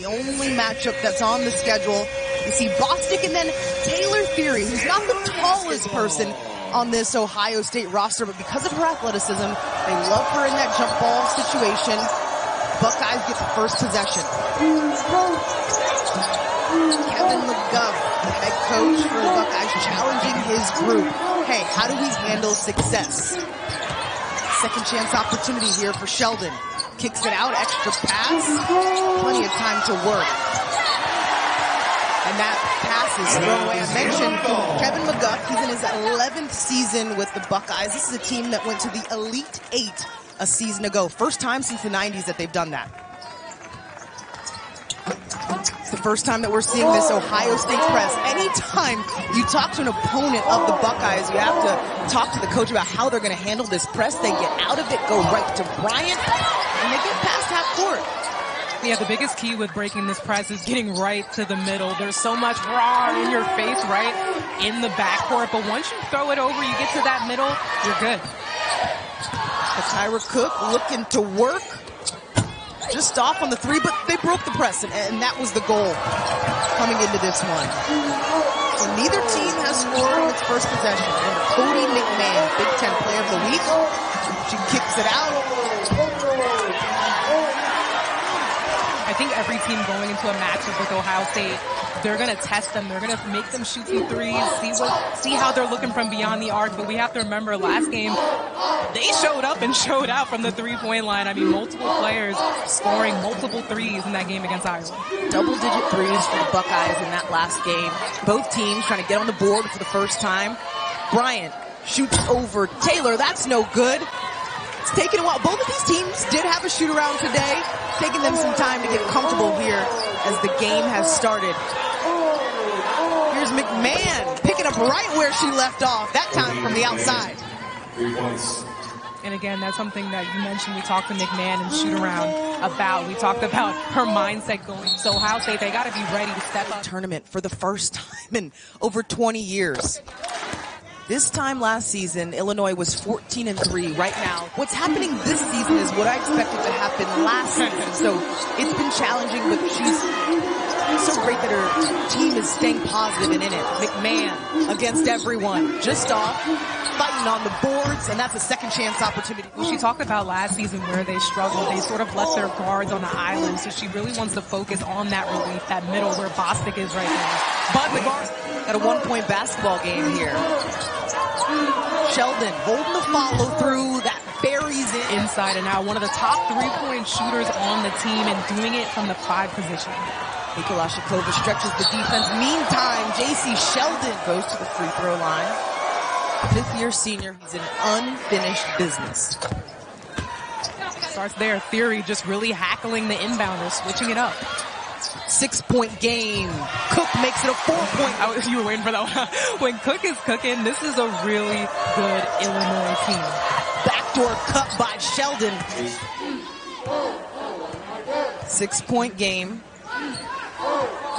only matchup that's on the schedule. You see Bostic and then Taylor Theory, who's not the tallest person on this Ohio State roster, but because of her athleticism, they love her in that jump ball situation. Buckeyes get the first possession. Kevin McGuff, the head coach for the Buckeyes, challenging his group. Hey, how do we handle success? Second chance opportunity here for Sheldon. Kicks it out, extra pass. Plenty of time to work. And that pass is thrown away. I mentioned Kevin McGuff. He's in his 11th season with the Buckeyes. This is a team that went to the Elite Eight a season ago. First time since the 90s that they've done that. It's the first time that we're seeing this Ohio State press. Anytime you talk to an opponent of the Buckeyes, you have to talk to the coach about how they're going to handle this press. They get out of it, go right to Bryant, and they get past half court. Yeah, the biggest key with breaking this press is getting right to the middle. There's so much raw in your face, right, in the backcourt. But once you throw it over, you get to that middle, you're good. Tyra Cook looking to work. Just off on the three, but they broke the press, and that was the goal coming into this one. So neither team has scored on its first possession. And Cotie McMahon, Big Ten Player of the Week. She kicks it out. I think every team going into a matchup with Ohio State, they're going to test them. They're going to make them shoot some threes, see how they're looking from beyond the arc. But we have to remember last game, they showed up and showed out from the three-point line. I mean, multiple players scoring multiple threes in that game against Iowa. Double-digit threes for the Buckeyes in that last game. Both teams trying to get on the board for the first time. Bryant shoots over Taylor. That's no good. It's taken a while. Both of these teams did have a shoot-around today. Taking them some time to get comfortable here as the game has started. Here's McMahon picking up right where she left off, that time from the outside. 3 points. And again, that's something that you mentioned. We talked to McMahon and shoot around about. We talked about her mindset going. So Ohio State, they got to be ready to step up. Tournament for the first time in over 20 years. This time last season, Illinois was 14-3. Right now, what's happening this season is what I expected to happen last season. So it's been challenging, but she's so great that her team is staying positive and in it. McMahon against everyone, just off, fighting on the boards, and that's a second chance opportunity. Well, she talked about last season where they struggled. They sort of left their guards on the island, so she really wants to focus on that relief, that middle where Bostic is right now. But the guards got a one-point basketball game here. Sheldon holding the follow through, that buries it inside and out. One of the top three-point shooters on the team and doing it from the 5 position. Mikulášiková stretches the defense. Meantime, Jacy Sheldon goes to the free throw line. 5th-year senior, he's an unfinished business. Starts there. Theory just really hackling the inbounder, switching it up. 6-point game. Cook makes it a 4-point. You were waiting for that one. When Cook is cooking, this is a really good Illinois team. Backdoor cut by Sheldon. 6-point game.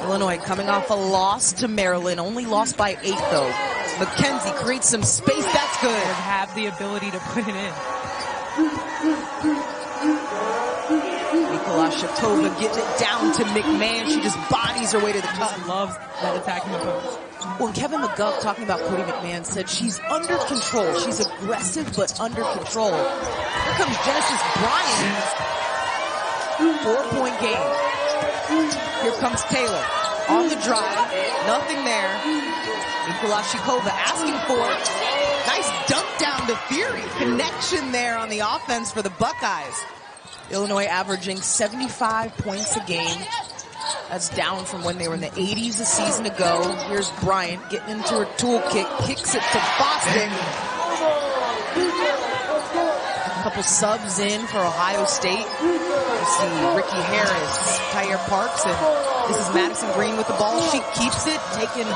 Illinois coming off a loss to Maryland. Only lost by 8, though. McKenzie creates some space. That's good. And have the ability to put it in. Mikulášiková getting it down to McMahon. She just bodies her way to the cup. Loves that attacking approach. Well, Kevin McGuff, talking about Cotie McMahon, said she's under control. She's aggressive, but under control. Here comes Genesis Bryant. 4-point game. Here comes Taylor on the drive. Nothing there. Mikulášiková asking for it. Nice dunk down to Theory. Connection there on the offense for the Buckeyes. Illinois averaging 75 points a game. That's down from when they were in the 80s a season ago. Here's Bryant getting into her toolkit, kicks it to Bostic. A couple subs in for Ohio State. You see Ricky Harris, Tyre Parks, and this is Madison Green with the ball. She keeps it, taking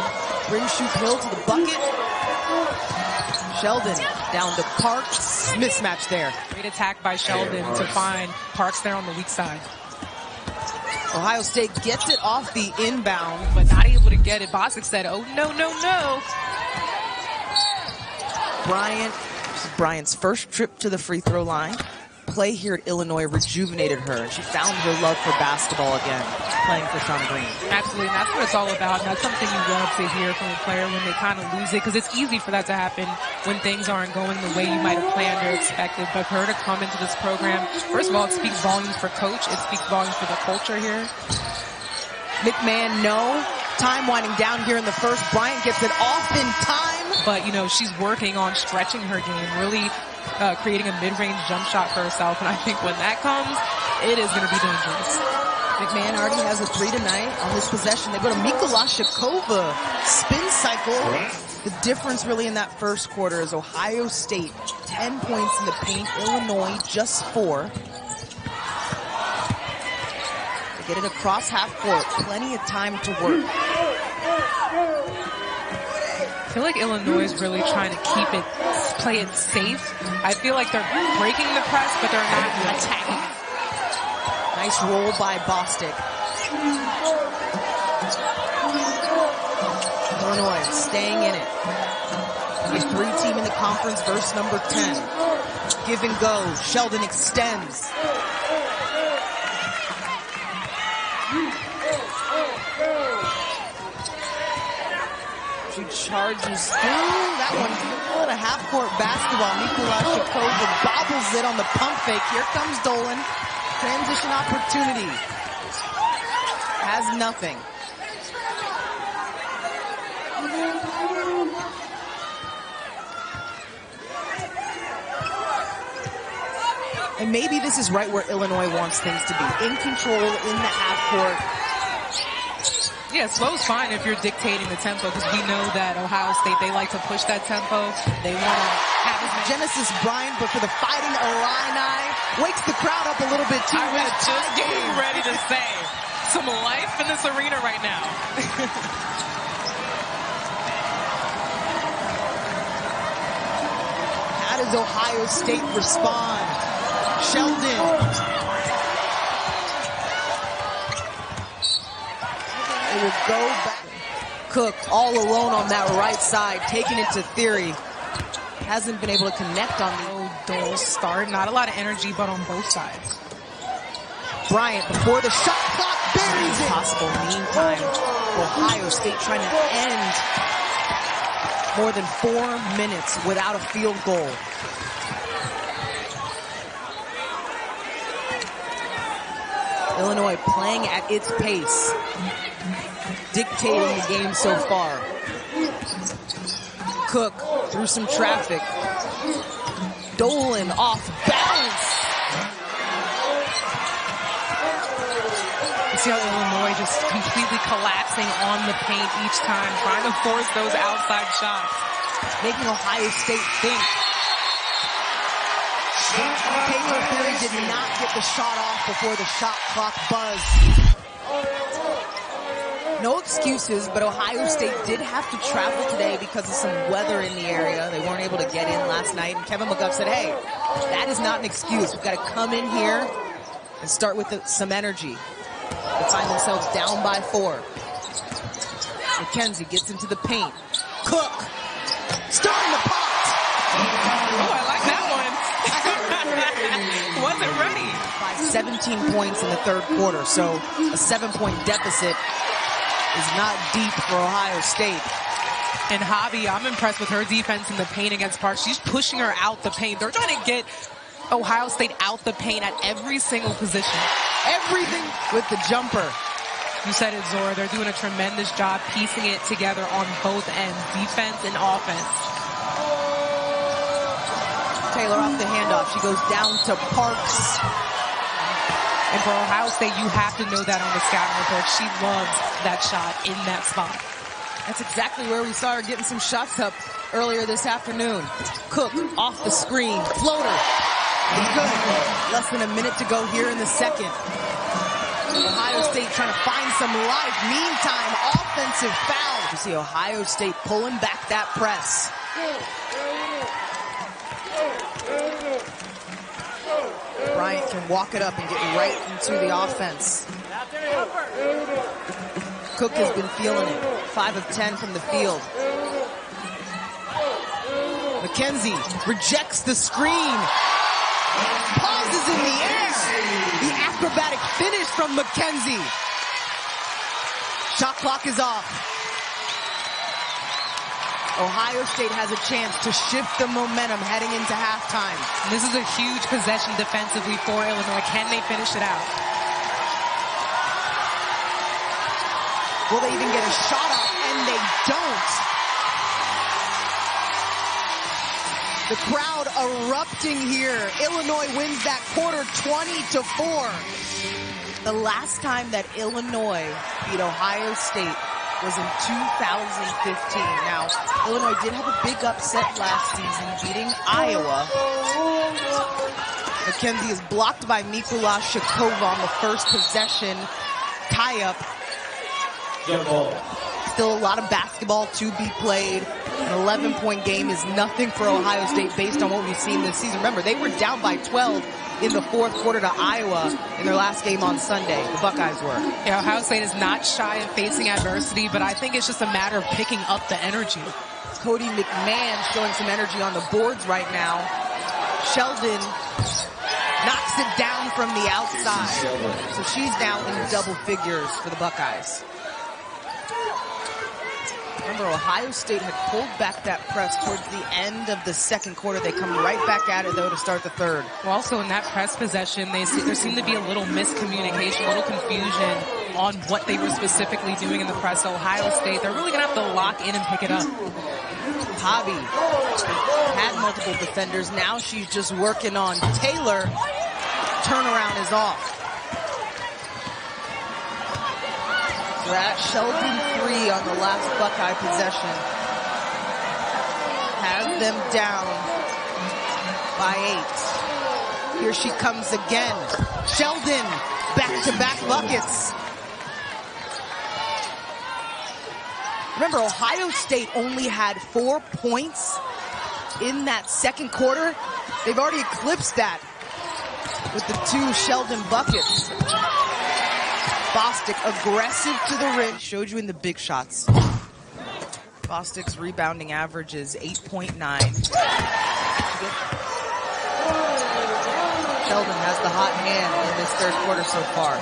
Brinshoe Hill to the bucket. Sheldon down to Parks. Mismatch there. Great attack by Sheldon to find Parks there on the weak side. Ohio State gets it off the inbound, but not able to get it. Bostic said, oh, no, no, no. Bryant's first trip to the free throw line. play here at Illinois rejuvenated her. She found her love for basketball again, playing for Sean Green. Absolutely, and that's what it's all about. And that's something you love to hear from a player when they kind of lose it, because it's easy for that to happen when things aren't going the way you might have planned or expected. But for her to come into this program, first of all, it speaks volumes for coach. It speaks volumes for the culture here. McMahon, no. Time winding down here in the first. Bryant gets it off in time. But, you know, she's working on stretching her game, really creating a mid-range jump shot for herself. And I think when that comes, it is going to be dangerous. McMahon already has a 3 tonight on this possession. They go to Mikulášiková. Spin cycle. The difference really in that first quarter is Ohio State, 10 points in the paint. Illinois, just 4. They get it across half court. Plenty of time to work. I feel like Illinois is really trying to play it safe. I feel like they're breaking the press, but they're not attacking. Nice roll by Bostic. Illinois staying in it. A 3-team in the conference verse number 10. Give and go. Sheldon extends. She charges through. That one, what a half-court basketball. Mikulášiková bobbles it on the pump fake. Here comes Dolan. Transition opportunity. Has nothing. And maybe this is right where Illinois wants things to be. In control, in the half-court. Yeah, slow's fine if you're dictating the tempo, because we know that Ohio State, they like to push that tempo. They want to have as many. Genesis Bryant, but for the Fighting Illini, wakes the crowd up a little bit too. I was just getting ready to say, some life in this arena right now. How does Ohio State respond? Sheldon. It will go back. Cook all alone on that right side, taking it to Theory. Hasn't been able to connect on the dull start. Not a lot of energy, but on both sides. Bryant before the shot clock buries it. Possible. Meantime, Ohio State trying to end more than 4 minutes without a field goal. Illinois playing at its pace, dictating the game so far. Cook through some traffic. Dolan off balance. You see how Illinois just completely collapsing on the paint each time, trying to force those outside shots. Making Ohio State think. Taylor Theory did not get the shot off before the shot clock buzzed. No excuses, but Ohio State did have to travel today because of some weather in the area. They weren't able to get in last night, and Kevin McGuff said, hey, that is not an excuse. We've got to come in here and start with some energy. They find themselves down by 4. McKenzie gets into the paint. Cook, starting the pot. Oh, I like that one. Wasn't ready. By 17 points in the third quarter, so a 7-point deficit is not deep for Ohio State. And Javi, I'm impressed with her defense in the paint against Parks. She's pushing her out the paint. They're trying to get Ohio State out the paint at every single position. Everything with the jumper. You said it, Zora. They're doing a tremendous job piecing it together on both ends, defense and offense. Taylor off the handoff. She goes down to Parks. And for Ohio State, you have to know that on the scouting report. She loves that shot in that spot. That's exactly where we saw her getting some shots up earlier this afternoon. Cook off the screen. Floater. Good. Less than a minute to go here in the second. Ohio State trying to find some life. Meantime, offensive foul. You see Ohio State pulling back that press. Bryant can walk it up and get right into the offense. Cook has been feeling it. 5 of 10 from the field. McKenzie rejects the screen. Pauses in the air. The acrobatic finish from McKenzie. Shot clock is off. Ohio State has a chance to shift the momentum heading into halftime. This is a huge possession defensively for Illinois. Can they finish it out? Will they even get a shot off? And they don't. The crowd erupting here. Illinois wins that quarter 20-4. The last time that Illinois beat Ohio State was in 2015. Now, Illinois did have a big upset last season, beating Iowa. McKenzie is blocked by Mikulášiková on the first possession. Tie-up. Still a lot of basketball to be played. An 11-point game is nothing for Ohio State based on what we've seen this season. Remember, they were down by 12 in the fourth quarter to Iowa in their last game on Sunday. The Buckeyes were. Yeah, Ohio State is not shy of facing adversity, but I think it's just a matter of picking up the energy. Cotie McMahon showing some energy on the boards right now. Sheldon knocks it down from the outside. So she's now in double figures for the Buckeyes. Remember, Ohio State had pulled back that press towards the end of the second quarter. They come right back at it, though, to start the third. Well, also in that press possession, there seemed to be a little miscommunication, a little confusion on what they were specifically doing in the press. Ohio State, they're really going to have to lock in and pick it up. Hobby had multiple defenders. Now she's just working on Taylor. Turnaround is off. That Sheldon 3 on the last Buckeye possession has them down by 8. Here she comes again. Sheldon, back-to-back buckets. Remember, Ohio State only had 4 points in that second quarter. They've already eclipsed that with the 2 Sheldon buckets. Bostic aggressive to the rim. Showed you in the big shots. Bostic's rebounding average is 8.9. Sheldon has the hot hand in this third quarter so far.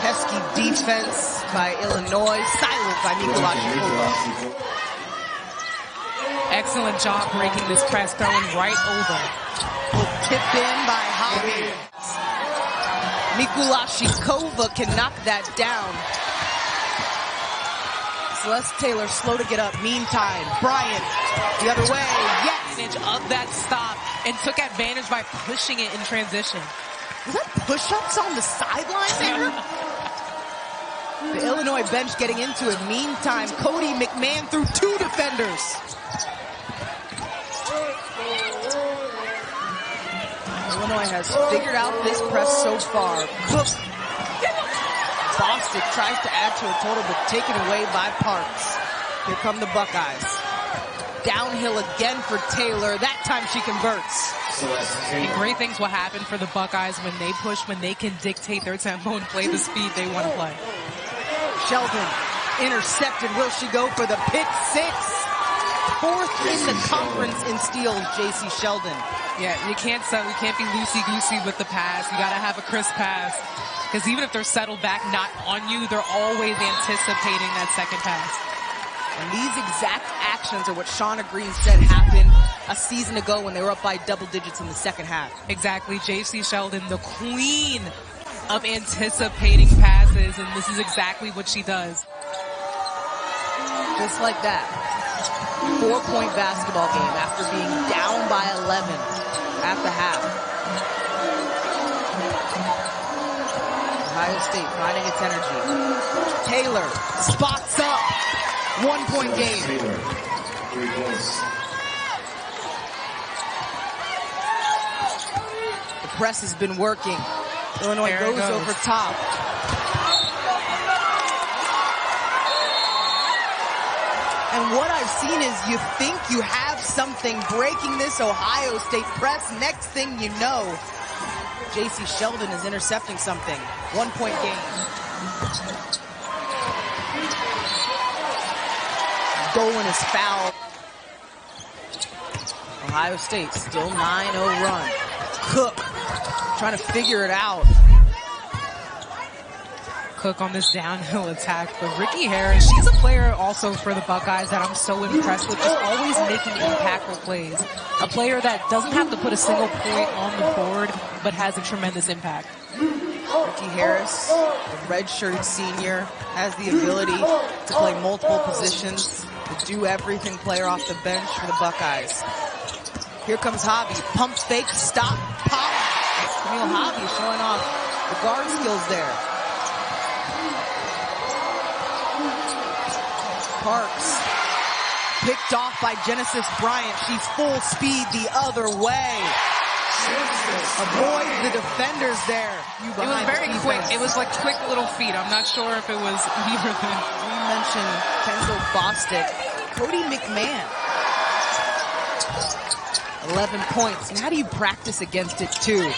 Pesky defense by Illinois. Silent by Mikulášiková. Excellent job breaking this press, throwing right over. Tipped in by Hobby. Mikulášiková can knock that down. Celeste Taylor slow to get up. Meantime, Bryant the other way. Yes! Of that stop and took advantage by pushing it in transition. Was that push-ups on the sideline there? The Illinois bench getting into it. Meantime, Cotie McMahon through 2 defenders. Illinois has figured out this press so far. Bostic tries to add to a total, but taken away by Parks. Here come the Buckeyes. Downhill again for Taylor. That time she converts. And great things will happen for the Buckeyes when they push, when they can dictate their tempo and play the speed they want to play. Sheldon intercepted. Will she go for the pick 6? 4th in the conference in steals, Jacy Sheldon. Yeah, we can't be loosey-goosey with the pass. You got to have a crisp pass. Because even if they're settled back, not on you, they're always anticipating that second pass. And these exact actions are what Shauna Green said happened a season ago when they were up by double digits in the second half. Exactly. Jacy Sheldon, the queen of anticipating passes, and this is exactly what she does. Just like that. 4-point basketball game after being down by 11 at the half. Ohio State finding its energy. Taylor spots up. 1-point game. The press has been working. Illinois goes over top. And what I've seen is you think you have something breaking this Ohio State press. Next thing you know, Jacy Sheldon is intercepting something. 1-point game. Dolan is fouled. Ohio State still 9-0 run. Cook trying to figure it out. Cook on this downhill attack. But Ricky Harris, she's a player also for the Buckeyes that I'm so impressed with, just always making impactful plays. A player that doesn't have to put a single point on the board, but has a tremendous impact. Ricky Harris, the red-shirted senior, has the ability to play multiple positions, to do everything, player off the bench for the Buckeyes. Here comes Hobby. Pump fake, stop, pop. Camille Hobby showing off the guard skills there. Parks. Picked off by Genesis Bryant. She's full speed the other way. Avoids the defenders there. It was very quick. It was like quick little feet. I'm not sure if it was either than. We mentioned Kendall Bostic. Cotie McMahon. 11 points. And how do you practice against it too?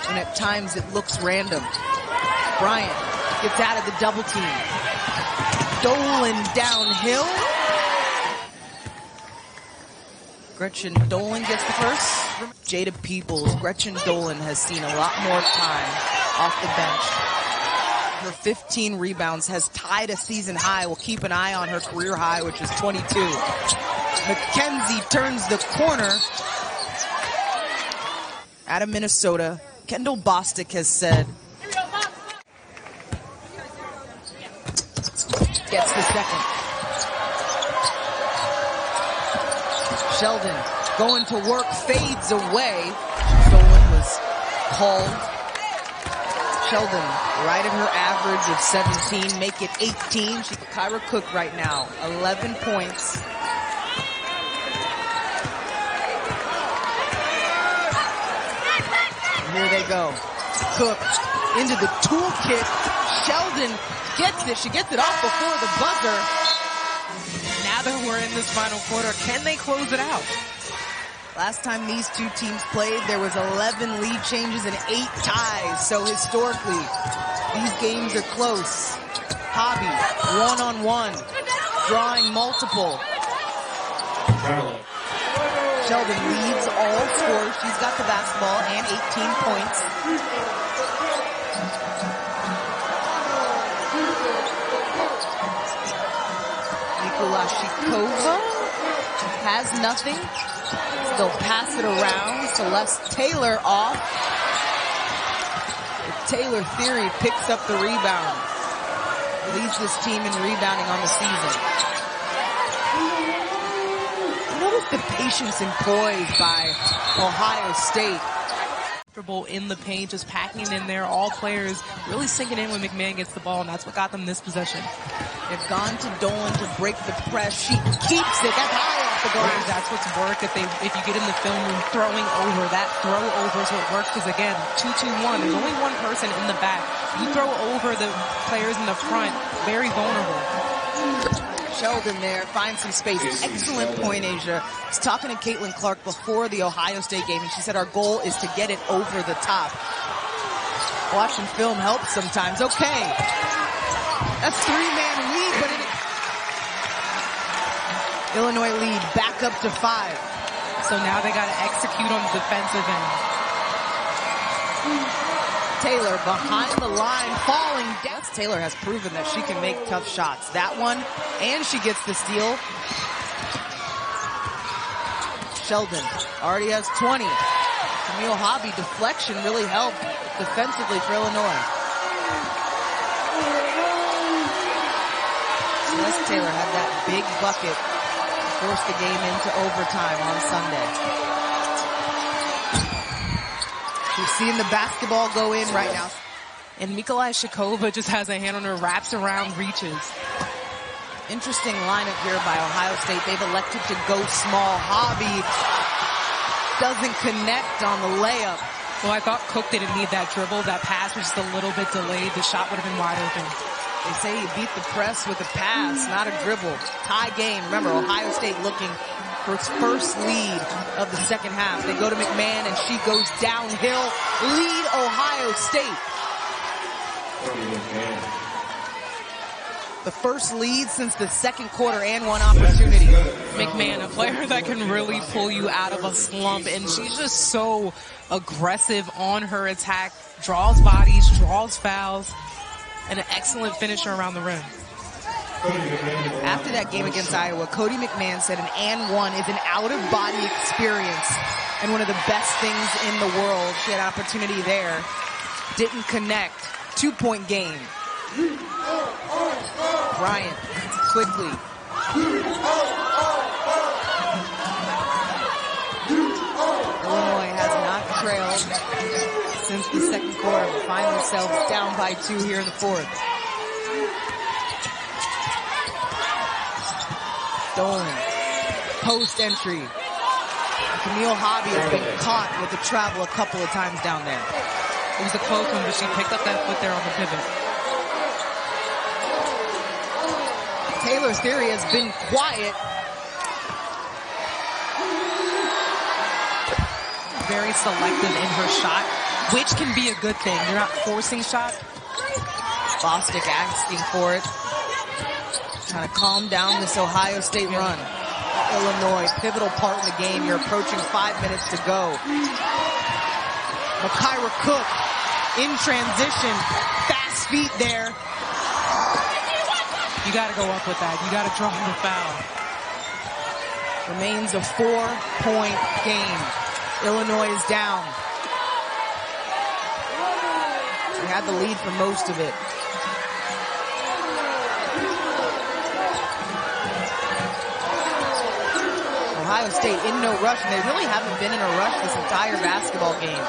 And at times it looks random. Bryant gets out of the double team. Dolan downhill. Gretchen Dolan gets the first. Jada Peoples. Gretchen Dolan has seen a lot more time off the bench. Her 15 rebounds has tied a season high. We'll keep an eye on her career high, which is 22. McKenzie turns the corner. Out of Minnesota, Kendall Bostic has said, gets the second. Sheldon going to work, fades away. Dolan was called. Sheldon, right at her average of 17, make it 18. She's Kyra Cook right now, 11 points. And here they go. Cook into the toolkit. Sheldon gets it. She gets it off before the buzzer. Now that we're in this final quarter, can they close it out? Last time these two teams played, there was 11 lead changes and 8 ties. So historically, these games are close. Hobby, one-on-one, drawing multiple. Sheldon leads all scores. She's got the basketball and 18 points. Mikulášiková has nothing. They'll pass it around. Celeste Taylor off. The Taylor theory picks up the rebound. Leads this team in rebounding on the season. Notice the patience and poise by Ohio State. In the paint, just packing it in there. All players really sinking in when McMahon gets the ball, and that's what got them this possession. They've gone to Dolan to break the press. She keeps it. That's high off the glass. That's what's worked. If you get in the film room throwing over, that throw over is what works. Because again, 2-2-1. There's only one person in the back. You throw over the players in the front, very vulnerable. Sheldon there, finds some space. Excellent point, Asia. I was talking to Caitlin Clark before the Ohio State game, and she said our goal is to get it over the top. Watching film helps sometimes. Okay. That's three-man lead, but Illinois lead back up to 5. So now they got to execute on the defensive end. Taylor behind the line, falling down. Taylor has proven that she can make tough shots. That one, and she gets the steal. Sheldon already has 20. Camille Hobby deflection really helped defensively for Illinois. Celeste Taylor had that big bucket to force the game into overtime on Sunday. We've seen the basketball go in right now. And Mikulášiková just has a hand on her, wraps around, reaches. Interesting lineup here by Ohio State. They've elected to go small. Hobby doesn't connect on the layup. Well, I thought Cook didn't need that dribble. That pass was just a little bit delayed. The shot would have been wide open. They say you beat the press with a pass, not a dribble. Tie game. Remember, Ohio State looking for its first lead of the second half. They go to McMahon, and she goes downhill. Lead Ohio State. The first lead since the second quarter and one opportunity. McMahon, a player that can really pull you out of a slump, and she's just so aggressive on her attack, draws bodies, draws fouls, and an excellent finisher around the rim. After that game against Iowa, Cotie McMahon said an and one is an out-of-body experience and one of the best things in the world. She had an opportunity there. Didn't connect. 2-point game. Bryant, quickly. Illinois has not trailed since the second quarter. We find themselves down by 2 here in the fourth. Stolen. Post entry. Camille Hobby has been caught with the travel a couple of times down there. It was a close one, but she picked up that foot there on the pivot. Taylor's theory has been quiet. Very selective in her shot, which can be a good thing. You're not forcing shots. Bostic asking for it. Trying to calm down this Ohio State run. Illinois, pivotal part in the game. You're approaching 5 minutes to go. Mikaira Cook in transition. Fast feet there. You got to go up with that. You got to draw the foul. Remains a 4-point game. Illinois is down. We had the lead for most of it. Ohio State in no rush, and they really haven't been in a rush this entire basketball game.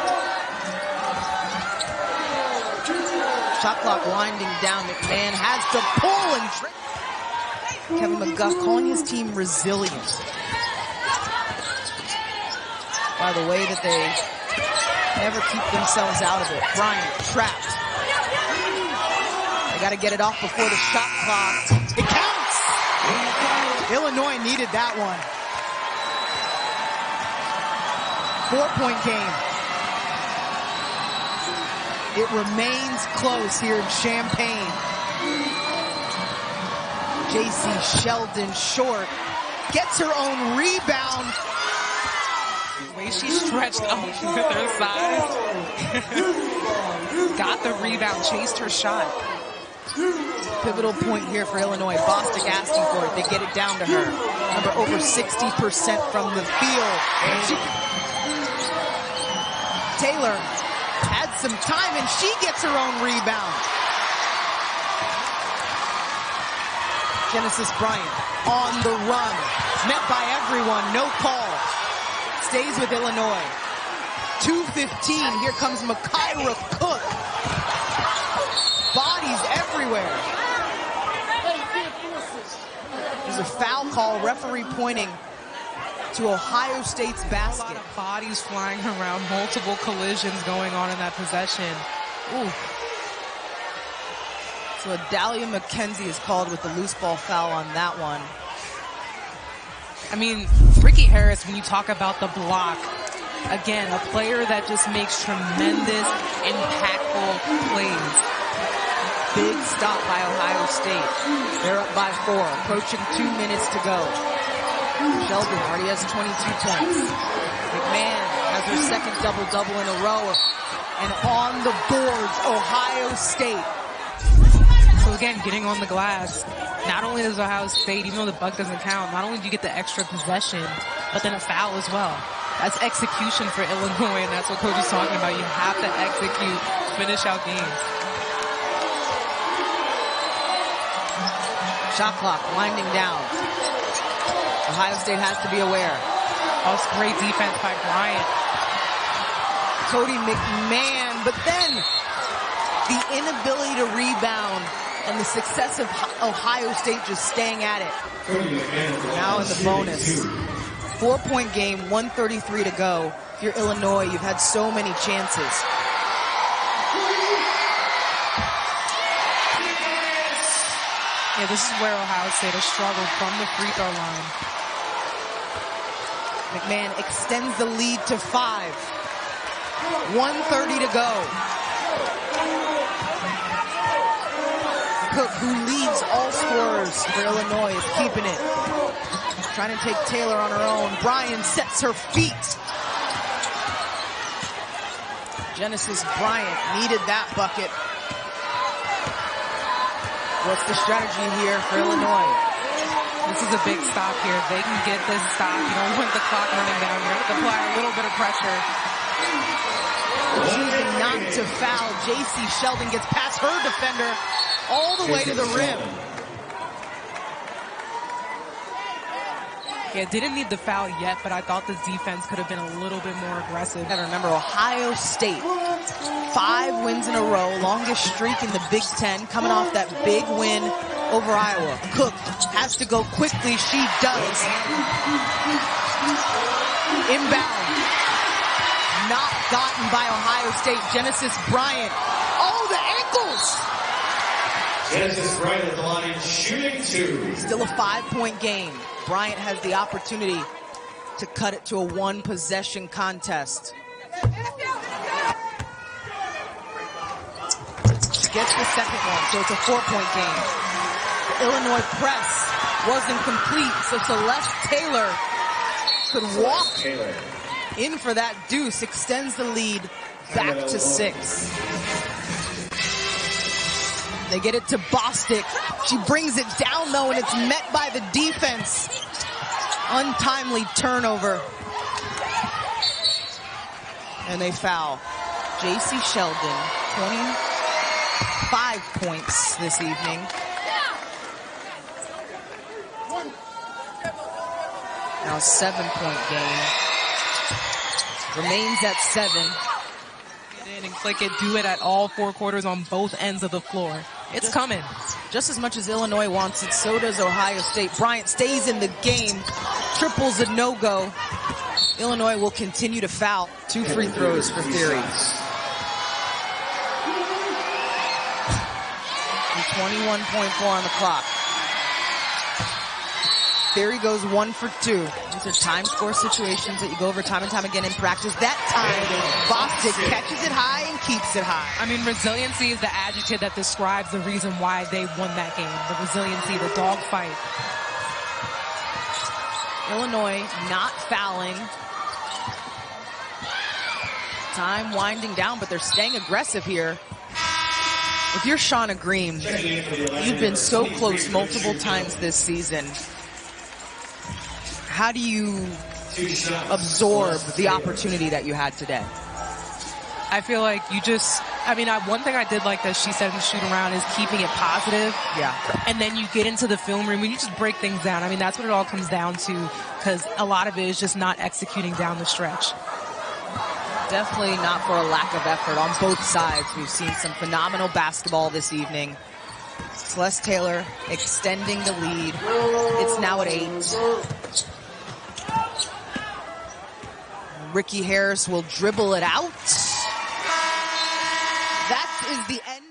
Shot clock winding down. McMahon has to pull and trip. Kevin McGuff calling his team resilient. By the way that they never keep themselves out of it. Bryant trapped. They got to get it off before the shot clock. It counts! Illinois needed that one. 4-point game. It remains close here in Champaign. Jacy Sheldon short. Gets her own rebound. The way she stretched up with her size. Got the rebound, chased her shot. Pivotal point here for Illinois. Bostic asking for it. They get it down to her. Remember, over 60% from the field. Taylor had some time, and she gets her own rebound. Genesis Bryant on the run. Met by everyone, no call. Stays with Illinois. 2:15, here comes Mikaira Cook. Bodies everywhere. There's a foul call, referee pointing to Ohio State's basket. A lot of bodies flying around, multiple collisions going on in that possession. Ooh. So Adalia McKenzie is called with the loose ball foul on that one. I mean, Ricky Harris, when you talk about the block, again, a player that just makes tremendous, impactful plays. Big stop by Ohio State. They're up by 4, approaching 2 minutes to go. Sheldon already has 22 points. McMahon has her second double-double in a row. And on the boards, Ohio State. So again, getting on the glass, not only does Ohio State, even though the buck doesn't count, not only do you get the extra possession, but then a foul as well. That's execution for Illinois, and that's what Coach is talking about. You have to execute, finish out games. Shot clock winding down. Ohio State has to be aware. Oh, it's great defense by Bryant. Cotie McMahon, but then the inability to rebound and the success of Ohio State just staying at it. Now in the bonus. 4-point game, 1:33 to go. If you're Illinois, you've had so many chances. Yeah, this is where Ohio State has struggled from the free throw line. McMahon extends the lead to 5. 1:30 to go. Cook, who leads all scorers for Illinois, is keeping it. Trying to take Taylor on her own. Bryan sets her feet. Genesis Bryant needed that bucket. What's the strategy here for Illinois? This is a big stop here. If they can get this stop, you don't want the clock running down. You're going to apply a little bit of pressure. Choosing not to foul. Jacy Sheldon gets past her defender all the way to the rim. Yeah, didn't need the foul yet, but I thought the defense could have been a little bit more aggressive. And remember, Ohio State, 5 wins in a row, longest streak in the Big Ten, coming off that big win over Iowa. Cook has to go quickly. She does. Inbound. Not gotten by Ohio State. Genesis Bryant. Oh, the ankles! Genesis Bryant at the line, shooting 2. Still a 5-point game. Bryant has the opportunity to cut it to a 1-possession contest. She gets the second one, so it's a 4-point game. The Illinois press wasn't complete, so Celeste Taylor could walk in for that deuce, extends the lead back to 6. They get it to Bostic. She brings it down, though, and it's met by the defense. Untimely turnover. And they foul. Jacy Sheldon, 25 points this evening. Now a 7-point game. Remains at 7. Get in and click it, do it at all 4 quarters on both ends of the floor. It's coming. Just as much as Illinois wants it, so does Ohio State. Bryant stays in the game. Triples a no-go. Illinois will continue to foul. 2 free throws for Theory. 21.4 on the clock. Theory goes 1 for 2. These are time score situations that you go over time and time again in practice. That time, Bostic catches it high and keeps it high. I mean, resiliency is the adjective that describes the reason why they won that game. The resiliency, the dogfight. Illinois not fouling. Time winding down, but they're staying aggressive here. If you're Shauna Green, you've been so close multiple times this season. How do you absorb the opportunity that you had today? I feel like you just, one thing I did like that she said in shoot around is keeping it positive. Yeah. And then you get into the film room and you just break things down. I mean, that's what it all comes down to, because a lot of it is just not executing down the stretch. Definitely not for a lack of effort on both sides. We've seen some phenomenal basketball this evening. Celeste Taylor extending the lead. It's now at 8. Ricky Harris will dribble it out. That is the end.